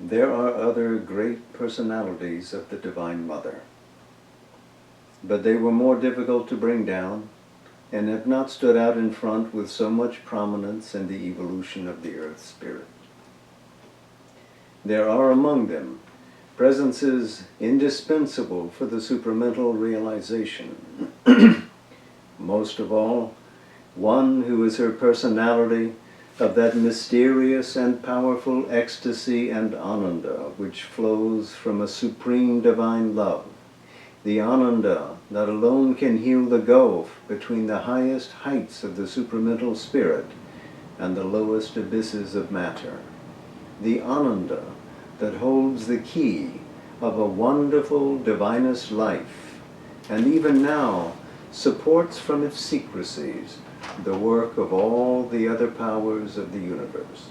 There are other great personalities of the Divine Mother, but they were more difficult to bring down and have not stood out in front with so much prominence in the evolution of the Earth Spirit. There are among them presences indispensable for the supramental realization. Most of all, one who is her personality of that mysterious and powerful ecstasy and ananda which flows from a supreme divine love, the ananda that alone can heal the gulf between the highest heights of the supramental spirit and the lowest abysses of matter, the ananda that holds the key of a wonderful divinest life, and even now supports from its secrecies the work of all the other powers of the universe.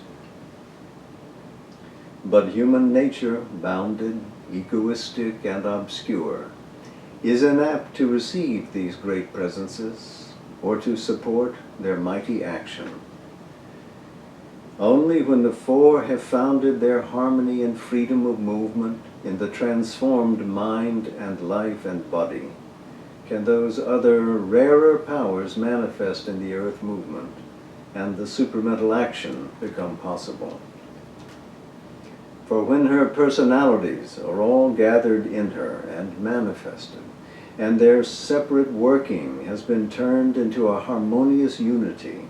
But human nature, bounded, egoistic, and obscure, is inapt to receive these great presences or to support their mighty action. Only when the four have founded their harmony and freedom of movement in the transformed mind and life and body can those other rarer powers manifest in the earth movement and the supramental action become possible. For when her personalities are all gathered in her and manifested, and their separate working has been turned into a harmonious unity,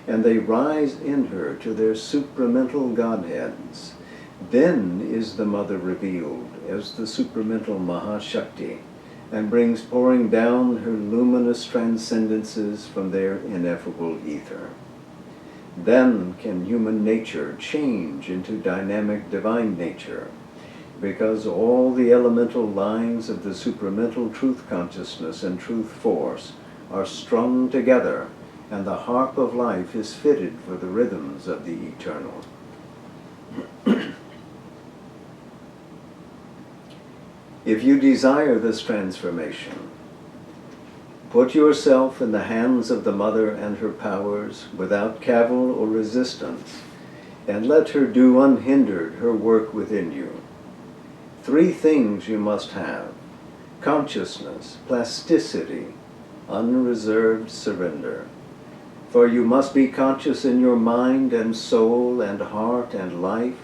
and they rise in her to their supramental Godheads, then is the Mother revealed as the supramental Mahashakti, and brings pouring down her luminous transcendences from their ineffable ether. Then can human nature change into dynamic divine nature, because all the elemental lines of the supramental truth consciousness and truth force are strung together, and the harp of life is fitted for the rhythms of the eternal. If you desire this transformation, put yourself in the hands of the Mother and her powers without cavil or resistance, and let her do unhindered her work within you. 3 things you must have: consciousness, plasticity, unreserved surrender. For you must be conscious in your mind and soul and heart and life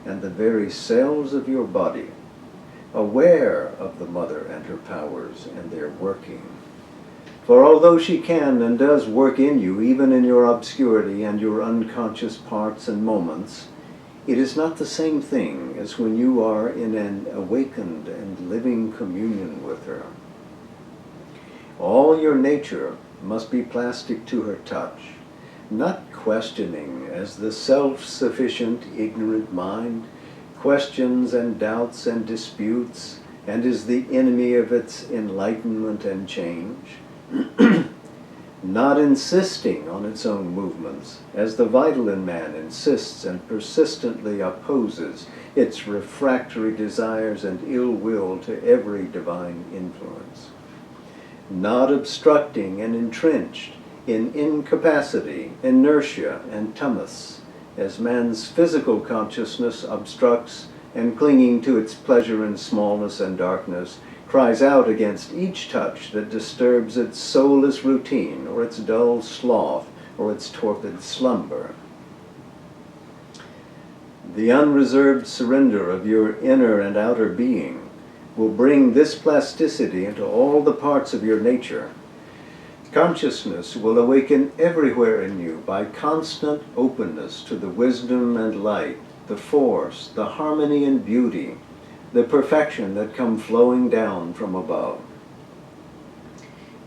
and the very cells of your body, aware of the Mother and her powers and their working. For although she can and does work in you, even in your obscurity and your unconscious parts and moments, it is not the same thing as when you are in an awakened and living communion with her. All your nature must be plastic to her touch, not questioning as the self-sufficient, ignorant mind questions and doubts and disputes, and is the enemy of its enlightenment and change, not insisting on its own movements, as the vital in man insists and persistently opposes its refractory desires and ill will to every divine influence, not obstructing and entrenched in incapacity, inertia, and tamas, as man's physical consciousness obstructs and, clinging to its pleasure in smallness and darkness, cries out against each touch that disturbs its soulless routine or its dull sloth or its torpid slumber. The unreserved surrender of your inner and outer being will bring this plasticity into all the parts of your nature. Consciousness will awaken everywhere in you by constant openness to the wisdom and light, the force, the harmony and beauty, the perfection that come flowing down from above.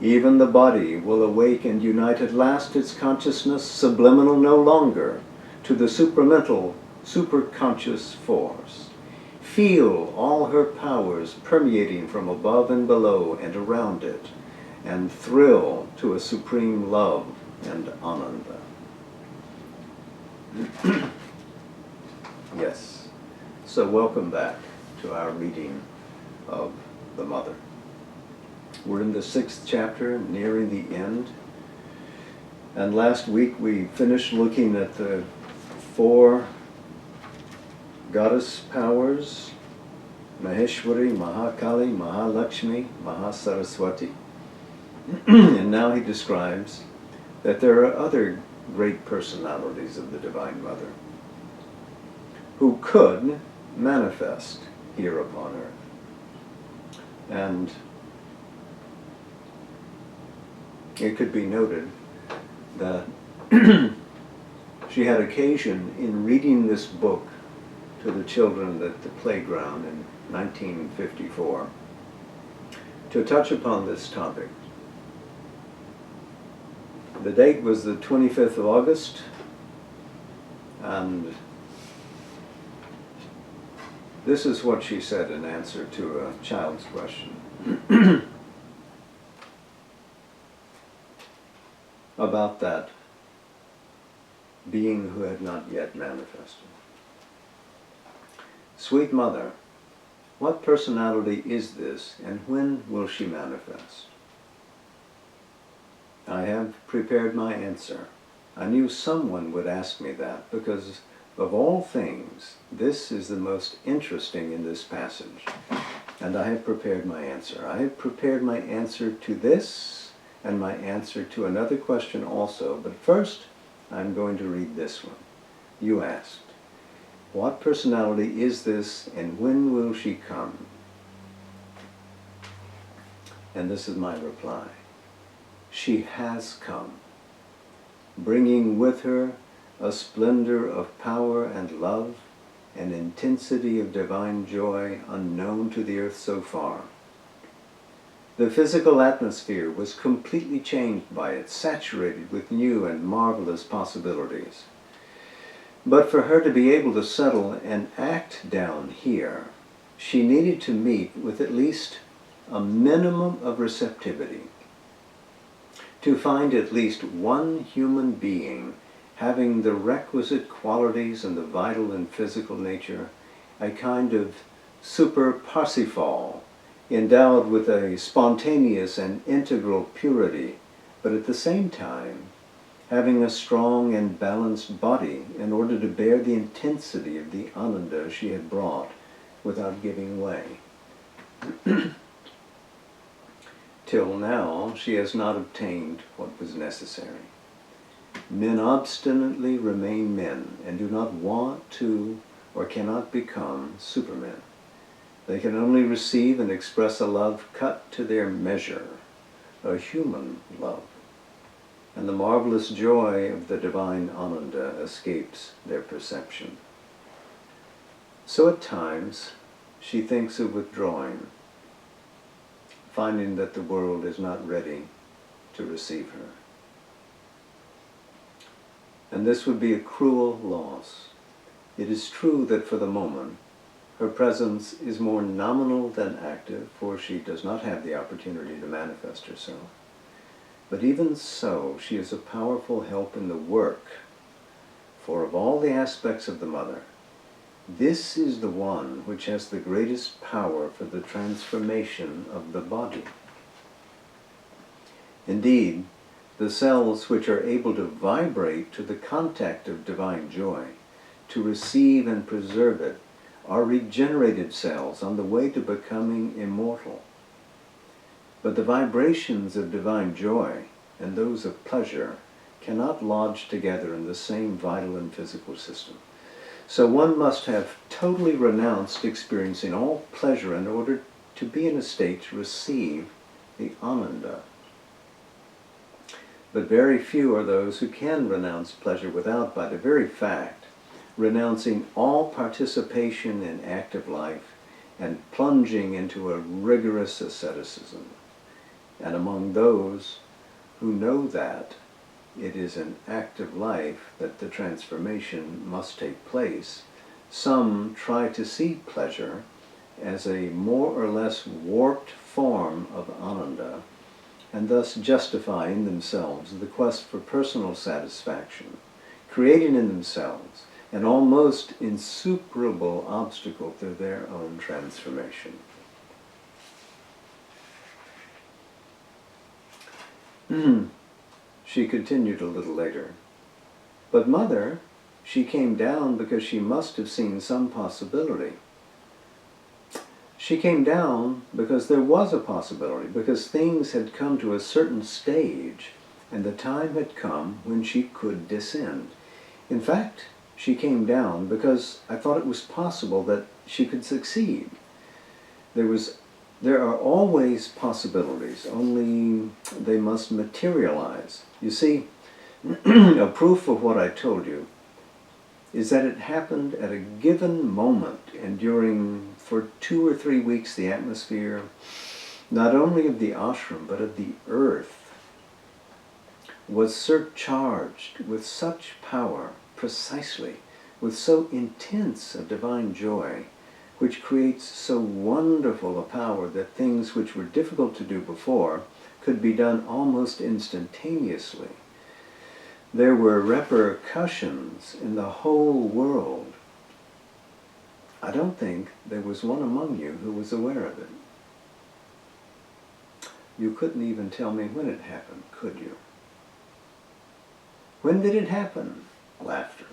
Even the body will awake and unite at last its consciousness, subliminal no longer, to the supramental, superconscious force. Feel all her powers permeating from above and below and around it, and thrill to a supreme love and ananda. Yes, so welcome back to our reading of the Mother. We're in the 6th chapter, nearing the end. And last week we finished looking at the 4 goddess powers, Maheshwari, Mahakali, Mahalakshmi, Mahasaraswati. And now he describes that there are other great personalities of the Divine Mother who could manifest here upon earth. And it could be noted that she had occasion in reading this book to the children at the playground in 1954 to touch upon this topic. The date was the 25th of August, and this is what she said in answer to a child's question about that being who had not yet manifested. Sweet Mother, what personality is this, and when will she manifest? I have prepared my answer. I knew someone would ask me that, because of all things, this is the most interesting in this passage. And I have prepared my answer. I have prepared my answer to this, and my answer to another question also. But first, I'm going to read this one. You asked, what personality is this, and when will she come? And this is my reply. She has come, bringing with her a splendor of power and love, an intensity of divine joy unknown to the earth so far. The physical atmosphere was completely changed by it, saturated with new and marvelous possibilities. But for her to be able to settle and act down here, she needed to meet with at least a minimum of receptivity, to find at least one human being having the requisite qualities in the vital and physical nature, a kind of super Parsifal, endowed with a spontaneous and integral purity, but at the same time having a strong and balanced body in order to bear the intensity of the ananda she had brought without giving way. Till now, she has not obtained what was necessary. Men obstinately remain men and do not want to or cannot become supermen. They can only receive and express a love cut to their measure, a human love. And the marvelous joy of the divine ananda escapes their perception. So at times, she thinks of withdrawing, finding that the world is not ready to receive her. And this would be a cruel loss. It is true that for the moment, her presence is more nominal than active, for she does not have the opportunity to manifest herself. But even so, she is a powerful help in the work, for of all the aspects of the Mother, this is the one which has the greatest power for the transformation of the body. Indeed, the cells which are able to vibrate to the contact of divine joy, to receive and preserve it, are regenerated cells on the way to becoming immortal. But the vibrations of divine joy and those of pleasure cannot lodge together in the same vital and physical system. So one must have totally renounced experiencing all pleasure in order to be in a state to receive the ananda. But very few are those who can renounce pleasure without, by the very fact, renouncing all participation in active life and plunging into a rigorous asceticism. And among those who know that it is an active life that the transformation must take place, some try to see pleasure as a more or less warped form of ananda, and thus justify in themselves the quest for personal satisfaction, creating in themselves an almost insuperable obstacle to their own transformation. She continued a little later, but Mother, she came down because she must have seen some possibility. She came down because there was a possibility, because things had come to a certain stage, and the time had come when she could descend. In fact, she came down because I thought it was possible that she could succeed. There are always possibilities, only they must materialize. You see, a proof of what I told you is that it happened at a given moment, and for 2 or 3 weeks, the atmosphere, not only of the ashram, but of the earth, was surcharged with such power, precisely, with so intense a divine joy, which creates so wonderful a power that things which were difficult to do before could be done almost instantaneously. There were repercussions in the whole world. I don't think there was one among you who was aware of it. You couldn't even tell me when it happened, could you? When did it happen? Laughter.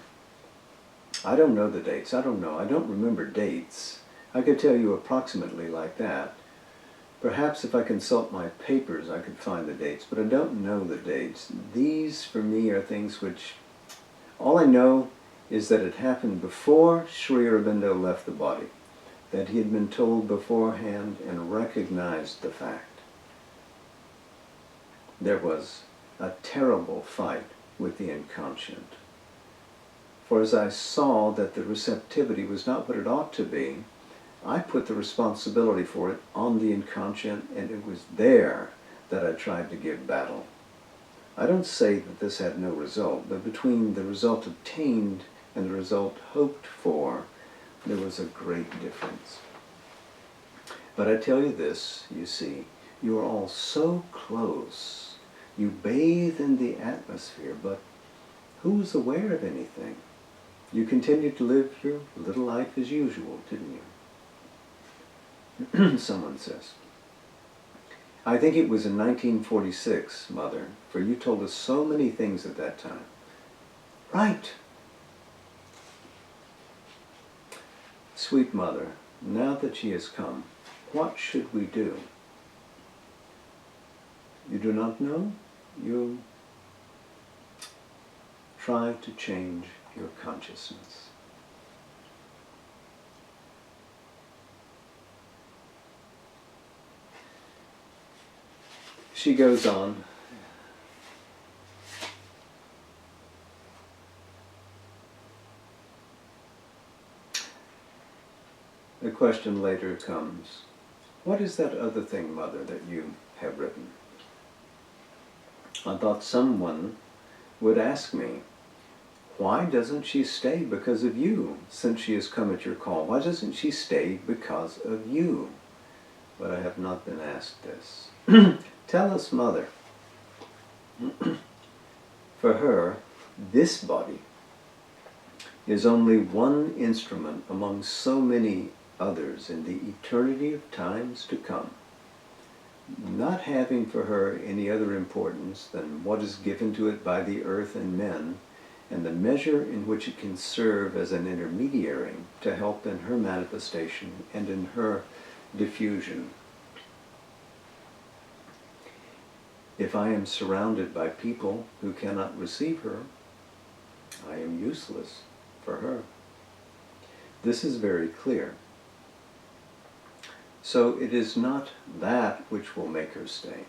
I don't know the dates. I don't know. I don't remember dates. I could tell you approximately like that. Perhaps if I consult my papers I could find the dates, but I don't know the dates. These, for me, are things which... All I know is that it happened before Sri Aurobindo left the body, that he had been told beforehand and recognized the fact. There was a terrible fight with the inconscient. For as I saw that the receptivity was not what it ought to be, I put the responsibility for it on the inconscient, and it was there that I tried to give battle. I don't say that this had no result, but between the result obtained and the result hoped for, there was a great difference. But I tell you this, you see, you are all so close. You bathe in the atmosphere, but who's aware of anything? You continued to live your little life as usual, didn't you? Someone says. I think it was in 1946, Mother, for you told us so many things at that time. Right. Sweet Mother, now that she has come, what should we do? You do not know? You try to change your consciousness. She goes on. The question later comes, what is that other thing, Mother, that you have written? I thought someone would ask me, why doesn't she stay because of you, since she has come at your call? Why doesn't she stay because of you? But I have not been asked this. Tell us, Mother. For her, this body is only one instrument among so many others in the eternity of times to come, not having for her any other importance than what is given to it by the earth and men, and the measure in which it can serve as an intermediary to help in her manifestation and in her diffusion. If I am surrounded by people who cannot receive her, I am useless for her. This is very clear. So it is not that which will make her stay.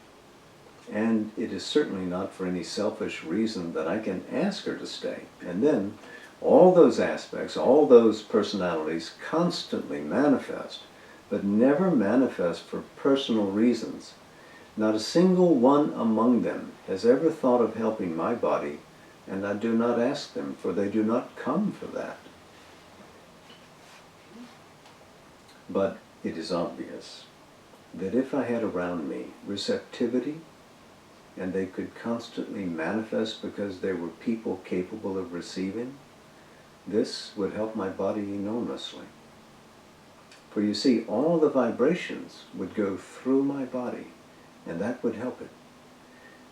And it is certainly not for any selfish reason that I can ask her to stay. And then all those aspects, all those personalities constantly manifest, but never manifest for personal reasons. Not a single one among them has ever thought of helping my body, and I do not ask them, for they do not come for that. But it is obvious that if I had around me receptivity, and they could constantly manifest because there were people capable of receiving, this would help my body enormously. For you see, all the vibrations would go through my body, and that would help it.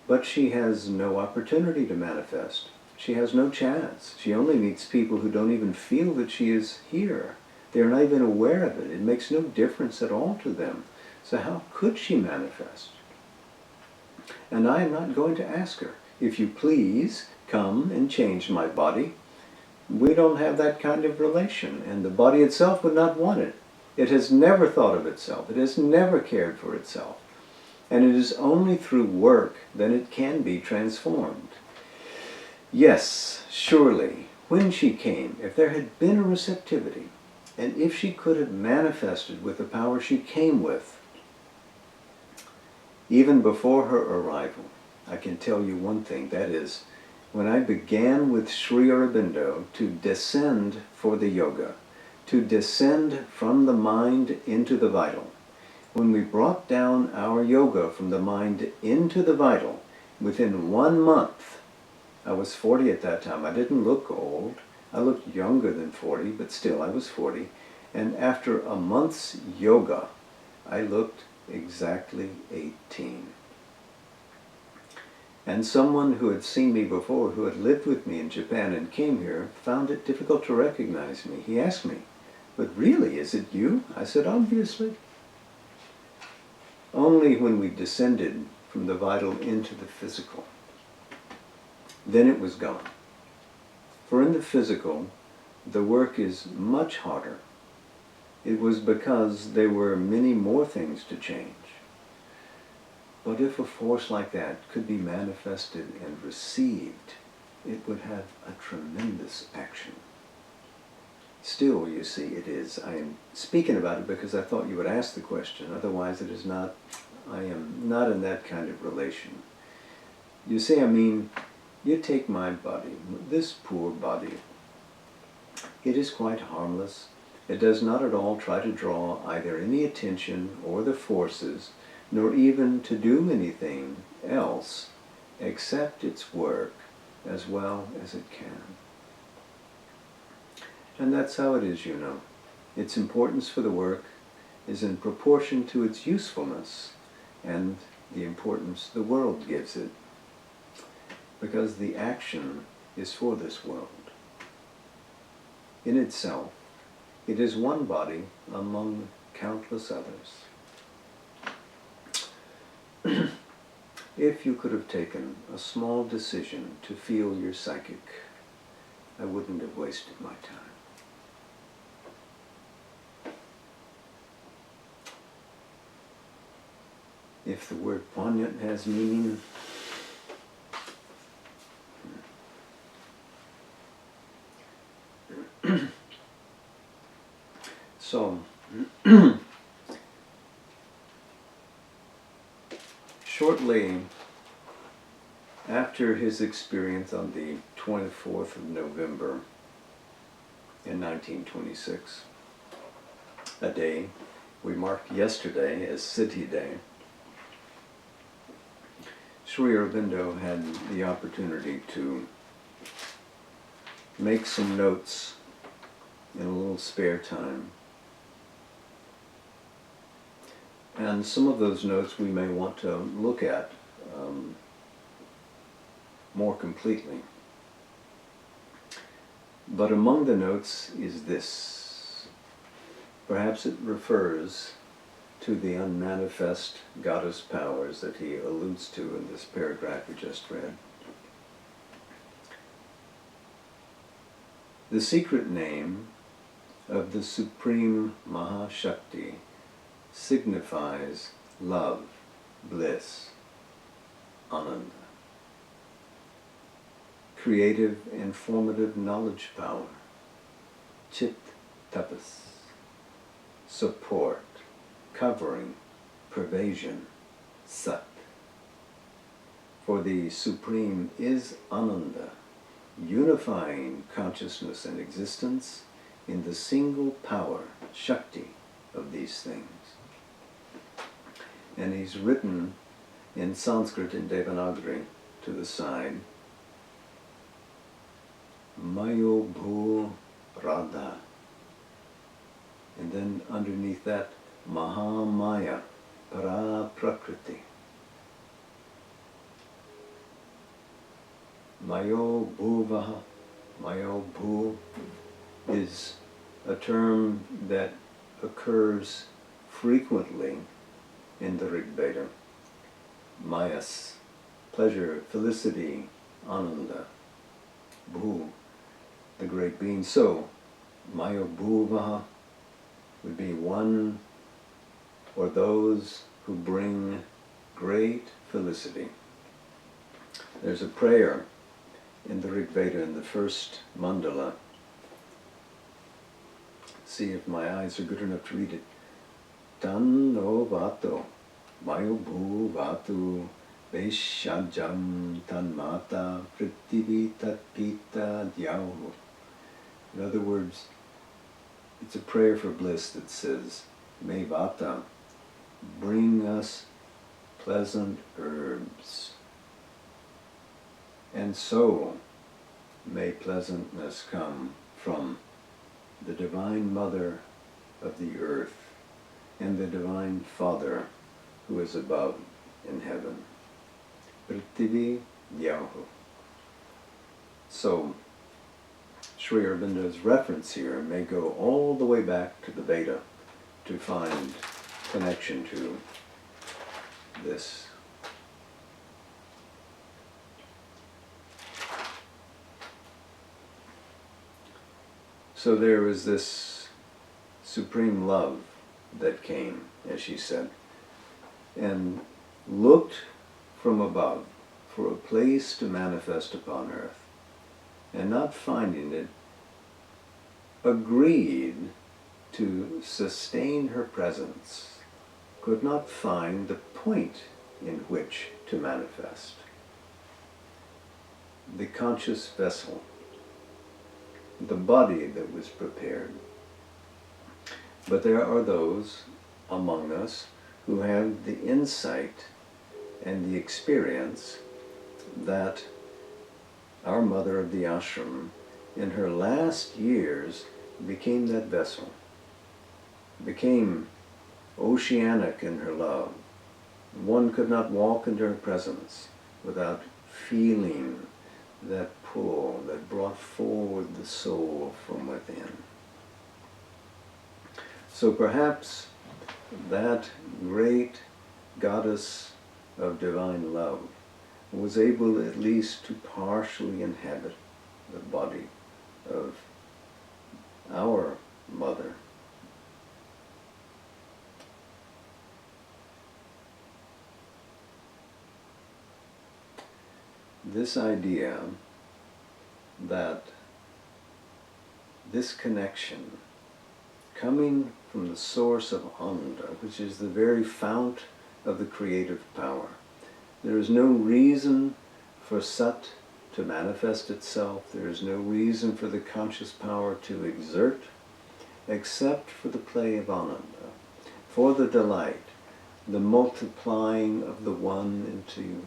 But she has no opportunity to manifest, she has no chance. She only meets people who don't even feel that she is here. They're not even aware of it. It makes no difference at all to them. So how could she manifest? And I am not going to ask her, if you please, come and change my body. We don't have that kind of relation, and the body itself would not want it. It has never thought of itself. It has never cared for itself. And it is only through work that it can be transformed. Yes, surely, when she came, if there had been a receptivity, and if she could have manifested with the power she came with, even before her arrival, I can tell you one thing, that is, when I began with Sri Aurobindo to descend for the yoga, to descend from the mind into the vital, when we brought down our yoga from the mind into the vital, within 1 month, I was 40 at that time. I didn't look old. I looked younger than 40, but still I was 40. And after a month's yoga, I looked exactly 18. And someone who had seen me before, who had lived with me in Japan and came here, found it difficult to recognize me. He asked me, "But really, is it you?" I said, "Obviously." Only when we descended from the vital into the physical, then it was gone. For in the physical, the work is much harder. It was because there were many more things to change. But if a force like that could be manifested and received, it would have a tremendous action. Still, you see, it is. I am speaking about it because I thought you would ask the question. Otherwise, it is not. I am not in that kind of relation. You see, I mean, you take my body, this poor body. It is quite harmless. It does not at all try to draw either any attention or the forces, nor even to do anything else except its work as well as it can. And that's how it is, you know. Its importance for the work is in proportion to its usefulness and the importance the world gives it, because the action is for this world. In itself, it is one body among countless others. If you could have taken a small decision to feel your psychic, I wouldn't have wasted my time. If the word poignant has meaning, so, shortly after his experience on the 24th of November in 1926, a day we marked yesterday as Siddhi Day, Sri Aurobindo had the opportunity to make some notes in a little spare time. And some of those notes we may want to look at more completely. But among the notes is this. Perhaps it refers to the unmanifest goddess powers that he alludes to in this paragraph we just read. The secret name of the Supreme Mahashakti signifies love, bliss, Ananda. Creative and formative knowledge power, Chit Tapas. Support, covering, pervasion, Sat. For the Supreme is Ananda, unifying consciousness and existence in the single power, Shakti, of these things. And he's written in Sanskrit and Devanagari to the side, Mayo Bhu Radha. And then underneath that, Mahamaya Para Prakriti. Mayo bhuvaha. Mayo bhu is a term that occurs frequently in the Rig Veda. Mayas, pleasure, felicity, ananda. Bhu, the great being. So, Mayo bhuvaha would be one or those who bring great felicity. There's a prayer in the Rig Veda in the first mandala. See if my eyes are good enough to read it. Tanno vato, mayo bhu vatu, veshajam tanmata, prithvi tatpita dyahu. In other words, it's a prayer for bliss that says, May vata, bring us pleasant herbs. And so may pleasantness come from the Divine Mother of the earth and the Divine Father who is above in heaven. Prithvi Yahu. So, Sri Aurobindo's reference here may go all the way back to the Veda to find connection to this. So there was this supreme love that came, as she said, and looked from above for a place to manifest upon earth, and not finding it, agreed to sustain her presence, could not find the point in which to manifest. The conscious vessel, the body that was prepared. But there are those among us who have the insight and the experience that our mother of the ashram in her last years became that vessel, became oceanic in her love. One could not walk into her presence without feeling that pull that brought forward the soul from within. So perhaps that great goddess of divine love was able at least to partially inhabit the body of our mother. This idea that this connection coming from the source of Ananda, which is the very fount of the creative power, there is no reason for Sat to manifest itself, there is no reason for the conscious power to exert, except for the play of Ananda, for the delight, the multiplying of the one into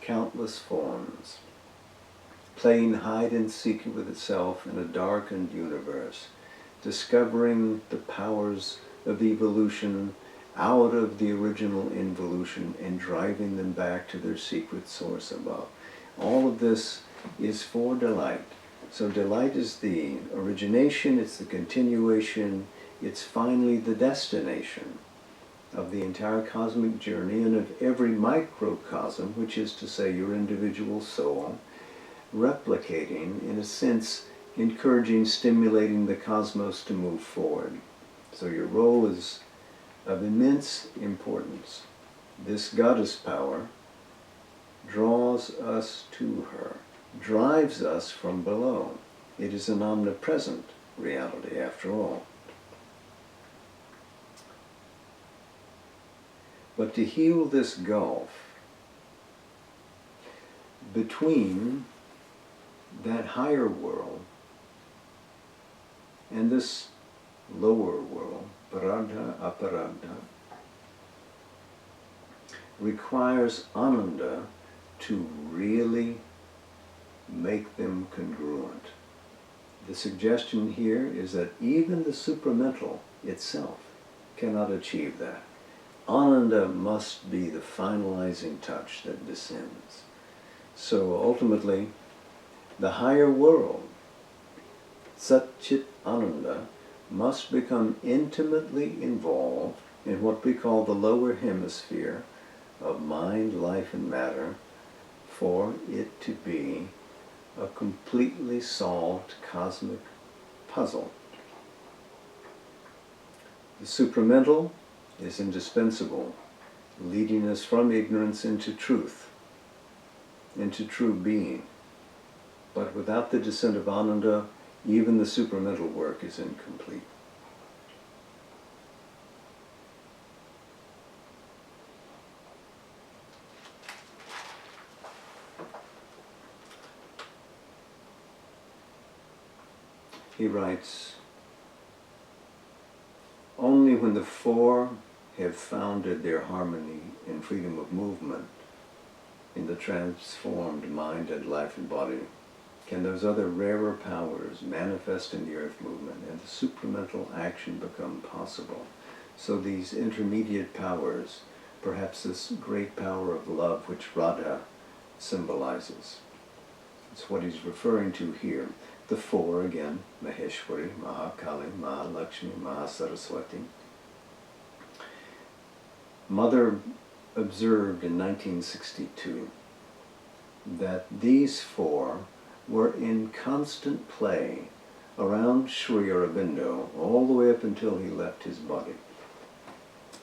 countless forms, playing hide and seek with itself in a darkened universe, discovering the powers of evolution out of the original involution and driving them back to their secret source above. All of this is for delight. So delight is the origination, it's the continuation, it's finally the destination of the entire cosmic journey and of every microcosm, which is to say your individual soul, replicating, in a sense, encouraging, stimulating the cosmos to move forward. So your role is of immense importance. This goddess power draws us to her, drives us from below. It is an omnipresent reality, after all. But to heal this gulf between that higher world and this lower world, paradha, aparadha, requires Ananda to really make them congruent. The suggestion here is that even the supramental itself cannot achieve that. Ananda must be the finalizing touch that descends. So ultimately, The higher world, Sat Chit Ananda, must become intimately involved in what we call the lower hemisphere of mind, life, and matter for it to be a completely solved cosmic puzzle. The supramental is indispensable, leading us from ignorance into truth, into true being. But without the descent of Ananda, even the supramental work is incomplete. He writes, only when the four have founded their harmony and freedom of movement in the transformed mind and life and body can those other rarer powers manifest in the earth movement and the supramental action become possible. So these intermediate powers, perhaps this great power of love which Radha symbolizes, it's what he's referring to here. The four, again, Maheshwari, Mahakali, Mahalakshmi, Mahasaraswati. Mother observed in 1962 that these four were in constant play around Sri Aurobindo all the way up until he left his body.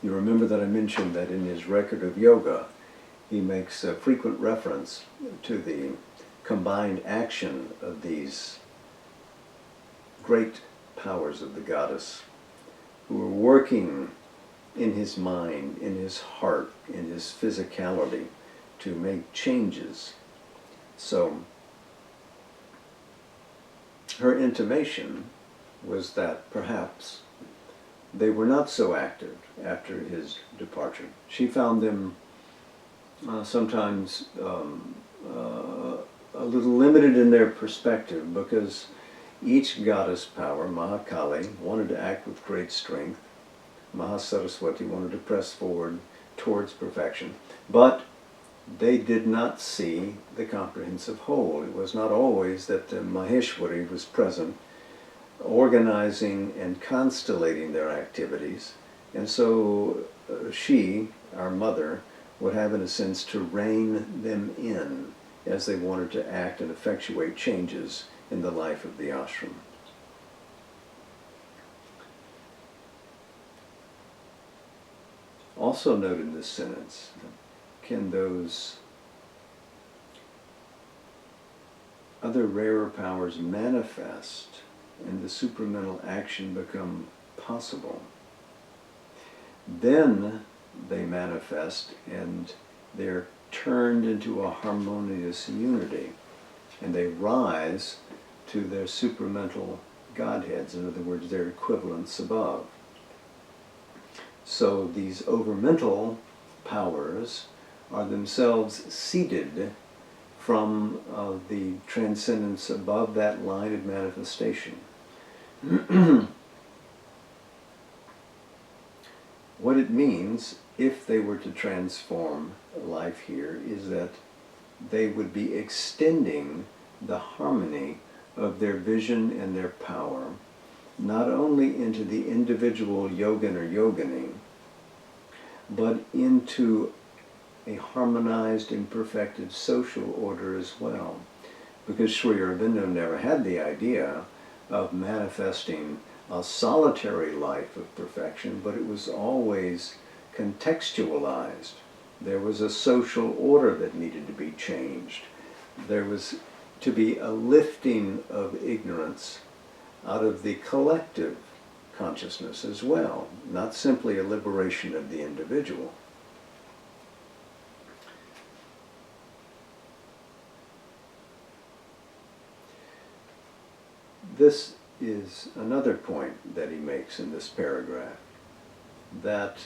You remember that I mentioned that in his record of yoga, he makes a frequent reference to the combined action of these great powers of the goddess who were working in his mind, in his heart, in his physicality to make changes. So her intimation was that perhaps they were not so active after his departure. She found them sometimes a little limited in their perspective because each goddess power, Mahakali, wanted to act with great strength. Mahasaraswati wanted to press forward towards perfection. But they did not see the comprehensive whole. It was not always that Maheshwari was present, organizing and constellating their activities. And so she, our mother, would have in a sense to rein them in as they wanted to act and effectuate changes in the life of the ashram. Also note in this sentence, can those other rarer powers manifest and the supramental action become possible? Then they manifest and they're turned into a harmonious unity, and they rise to their supramental godheads, in other words, their equivalents above. So these overmental powers are themselves seeded from the transcendence above that line of manifestation. What it means, if they were to transform life here, is that they would be extending the harmony of their vision and their power, not only into the individual yogin or yogini, but into a harmonized and perfected social order as well. Because Sri Aurobindo never had the idea of manifesting a solitary life of perfection, but it was always contextualized. There was a social order that needed to be changed. There was to be a lifting of ignorance out of the collective consciousness as well, not simply a liberation of the individual. This is another point that he makes in this paragraph, that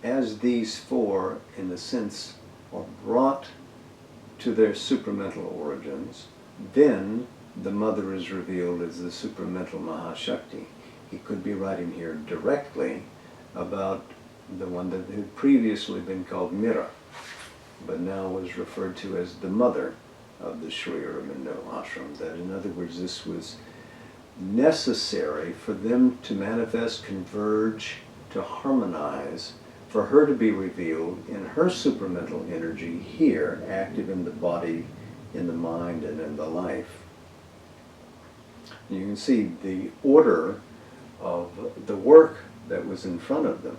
as these four, in a sense, are brought to their supramental origins, then the mother is revealed as the supramental Mahashakti. He could be writing here directly about the one that had previously been called Mira, but now was referred to as the mother of the Sri Aurobindo ashram. That, in other words, this was necessary for them to manifest, converge, to harmonize, for her to be revealed in her supramental energy here, active in the body, in the mind, and in the life. You can see the order of the work that was in front of them.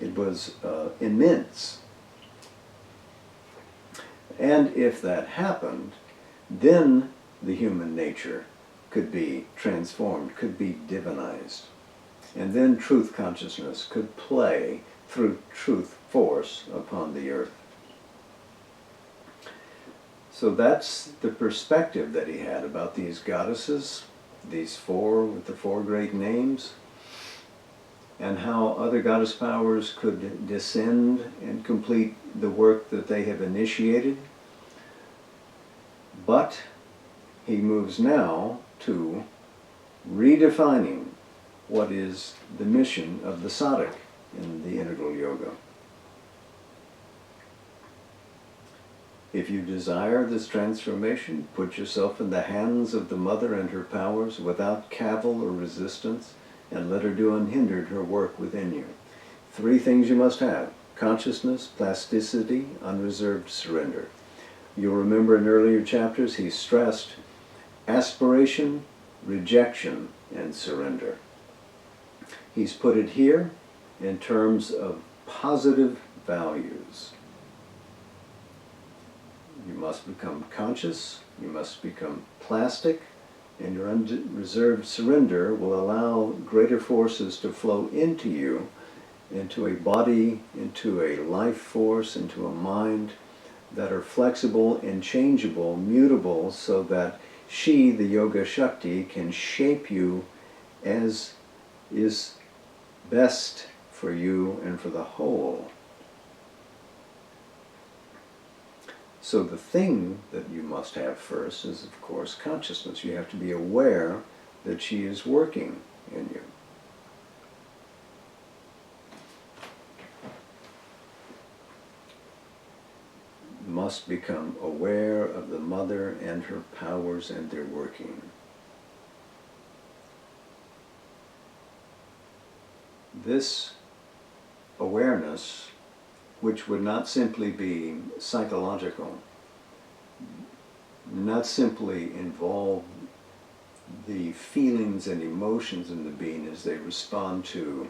It was immense. And if that happened, then the human nature could be transformed, could be divinized. And then truth consciousness could play through truth force upon the earth. So that's the perspective that he had about these goddesses, these four with the four great names, and how other goddess powers could descend and complete the work that they have initiated. But he moves now to redefining what is the mission of the sadhak in the integral yoga. If you desire this transformation, put yourself in the hands of the Mother and her powers without cavil or resistance, and let her do unhindered her work within you. Three things you must have: consciousness, plasticity, unreserved surrender. You'll remember in earlier chapters he stressed aspiration, rejection, and surrender. He's put it here in terms of positive values. You must become conscious, you must become plastic, and your unreserved surrender will allow greater forces to flow into you, into a body, into a life force, into a mind that are flexible and changeable, mutable, so that she, the Yoga Shakti, can shape you as is best for you and for the whole. So the thing that you must have first is, of course, consciousness. You have to be aware that she is working in you. Must become aware of the Mother and her powers and their working. This awareness, which would not simply be psychological, not simply involve the feelings and emotions in the being as they respond to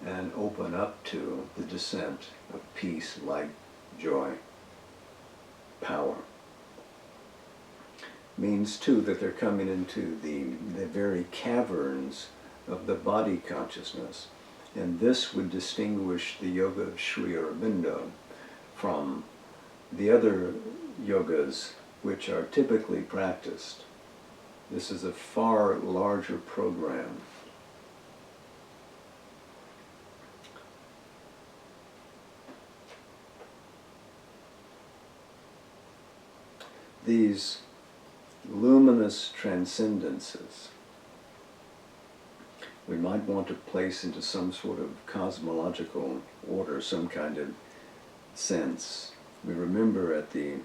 and open up to the descent of peace, light, joy, power. Means too that they're coming into the very caverns of the body consciousness. And this would distinguish the yoga of Sri Aurobindo from the other yogas which are typically practiced. This is a far larger program. These luminous transcendences we might want to place into some sort of cosmological order, some kind of sense. We remember at the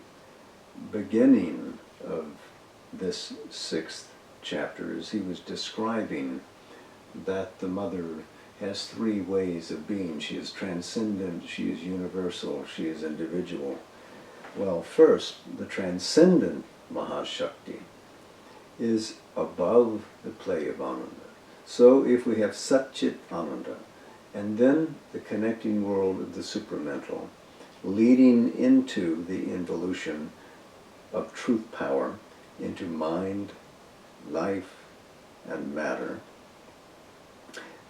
beginning of this 6th chapter, as he was describing that the Mother has three ways of being. She is transcendent, she is universal, she is individual. Well, first, the transcendent Mahashakti is above the play of Ananda. So if we have Satchit Ananda, and then the connecting world of the supramental, leading into the involution of truth power into mind, life, and matter,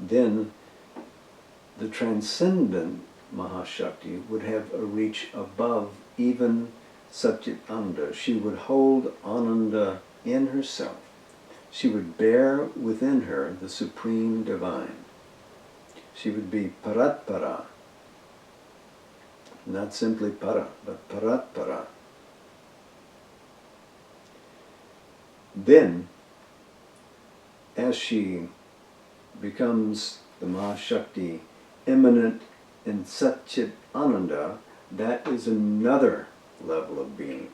then the transcendent Mahashakti would have a reach above even Satchit Ananda. She would hold Ananda in herself. She would bear within her the supreme divine. She would be Paratpara, not simply Para, but Paratpara. Then, as she becomes the Mahashakti immanent in Satchit Ananda, that is another level of being.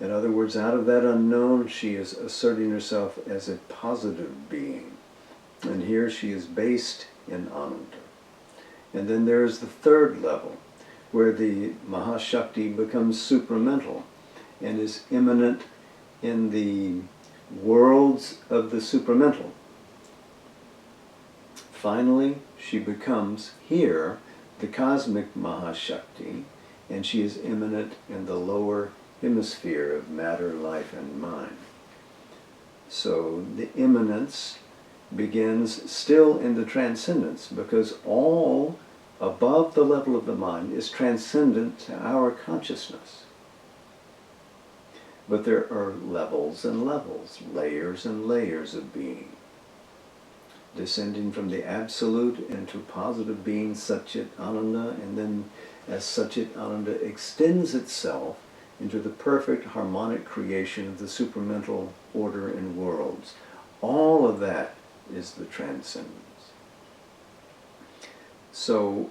In other words, out of that unknown, she is asserting herself as a positive being. And here she is based in Ananda. And then there's the third level, where the Mahashakti becomes supramental and is immanent in the worlds of the supramental. Finally, she becomes here the cosmic Mahashakti, and she is immanent in the lower hemisphere of matter, life, and mind. So the immanence begins still in the transcendence, because all above the level of the mind is transcendent to our consciousness. But there are levels and levels, layers and layers of being, descending from the absolute into positive being, Satchit Ananda, and then as Satchit Ananda extends itself into the perfect harmonic creation of the supramental order and worlds. All of that is the transcendence. So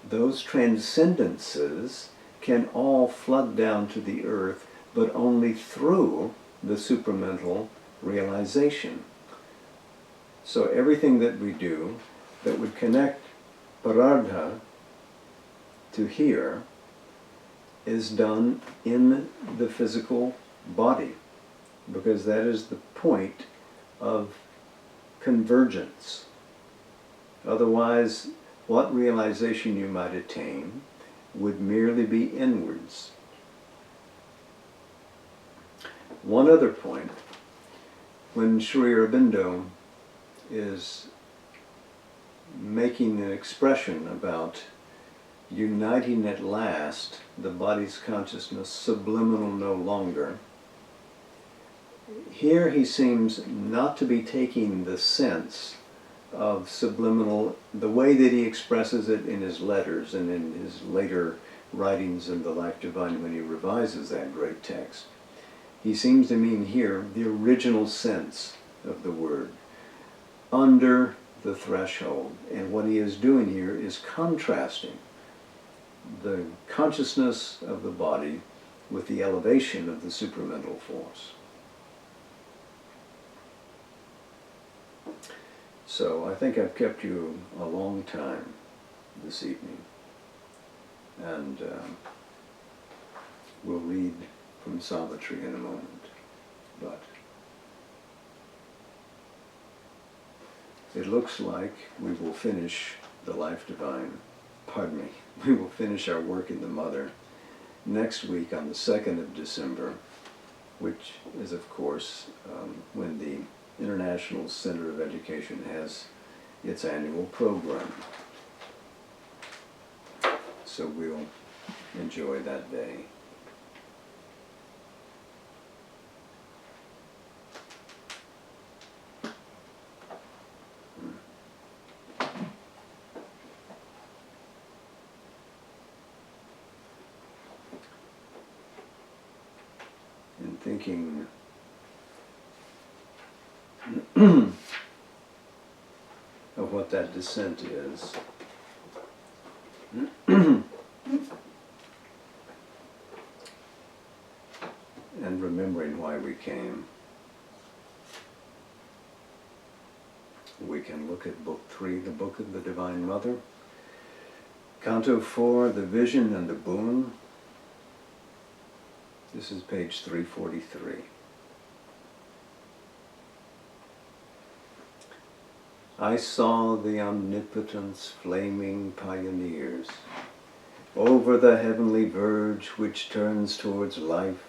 those transcendences can all flood down to the earth, but only through the supramental realization. So everything that we do that would connect Parardha to here is done in the physical body, because that is the point of convergence. Otherwise, what realization you might attain would merely be inwards. One other point, when Sri Aurobindo is making an expression about uniting at last the body's consciousness, subliminal no longer, here he seems not to be taking the sense of subliminal, the way that he expresses it in his letters and in his later writings in the Life Divine when he revises that great text. He seems to mean here the original sense of the word, under the threshold. And what he is doing here is contrasting the consciousness of the body with the elevation of the supramental force. So I think I've kept you a long time this evening, and we'll read from Savitri in a moment, but it looks like we will finish the Life Divine, we will finish our work in the Mother next week on the 2nd of December, which is, of course, when the International Center of Education has its annual program. So we'll enjoy that day. In thinking of what that descent is, and remembering why we came, we can look at Book 3, the Book of the Divine Mother, Canto 4, The Vision and the Boon. This is page 343. I saw the omnipotence flaming pioneers over the heavenly verge which turns towards life,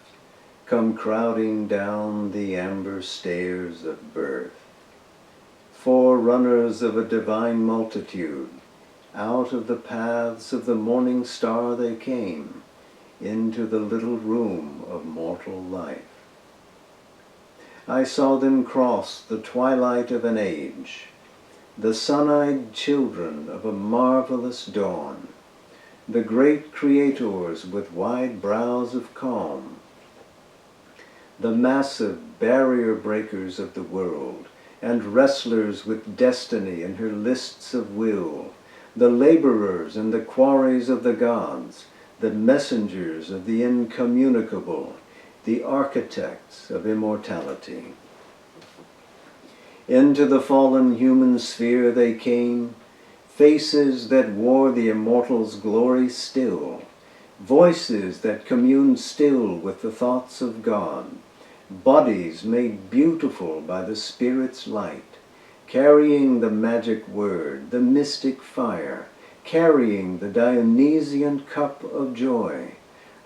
come crowding down the amber stairs of birth. Forerunners of a divine multitude, out of the paths of the morning star they came, into the little room of mortal life. I saw them cross the twilight of an age, the sun-eyed children of a marvelous dawn, the great creators with wide brows of calm, the massive barrier breakers of the world, and wrestlers with destiny in her lists of will, the laborers in the quarries of the gods, the messengers of the incommunicable, the architects of immortality. Into the fallen human sphere they came, faces that wore the immortal's glory still, voices that communed still with the thoughts of God, bodies made beautiful by the Spirit's light, carrying the magic word, the mystic fire, carrying the Dionysian cup of joy,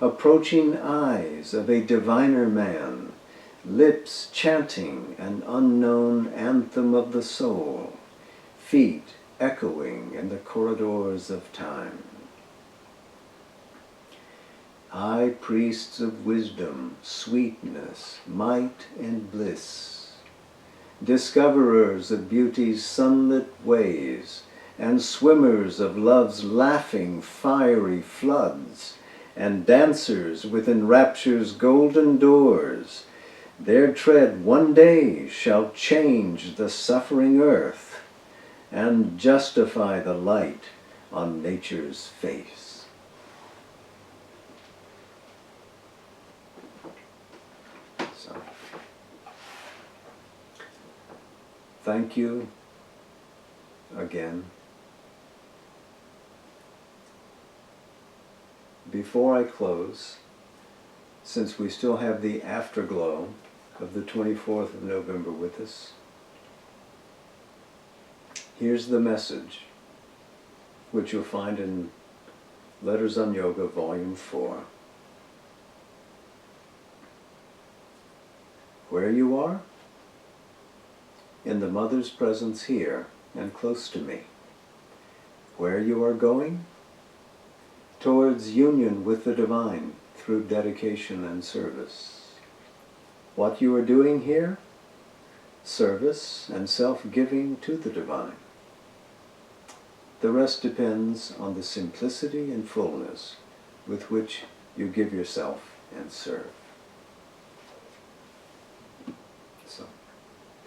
approaching eyes of a diviner man, lips chanting an unknown anthem of the soul, feet echoing in the corridors of time. High priests of wisdom, sweetness, might, and bliss, discoverers of beauty's sunlit ways, and swimmers of love's laughing, fiery floods, and dancers within rapture's golden doors, their tread one day shall change the suffering earth and justify the light on nature's face. So, thank you again. Before I close, since we still have the afterglow of the 24th of November with us, here's the message, which you'll find in Letters on Yoga, Volume 4. Where you are? In the Mother's presence here and close to me. Where you are going? Towards union with the divine through dedication and service. What you are doing here? Service and self-giving to the divine. The rest depends on the simplicity and fullness with which you give yourself and serve.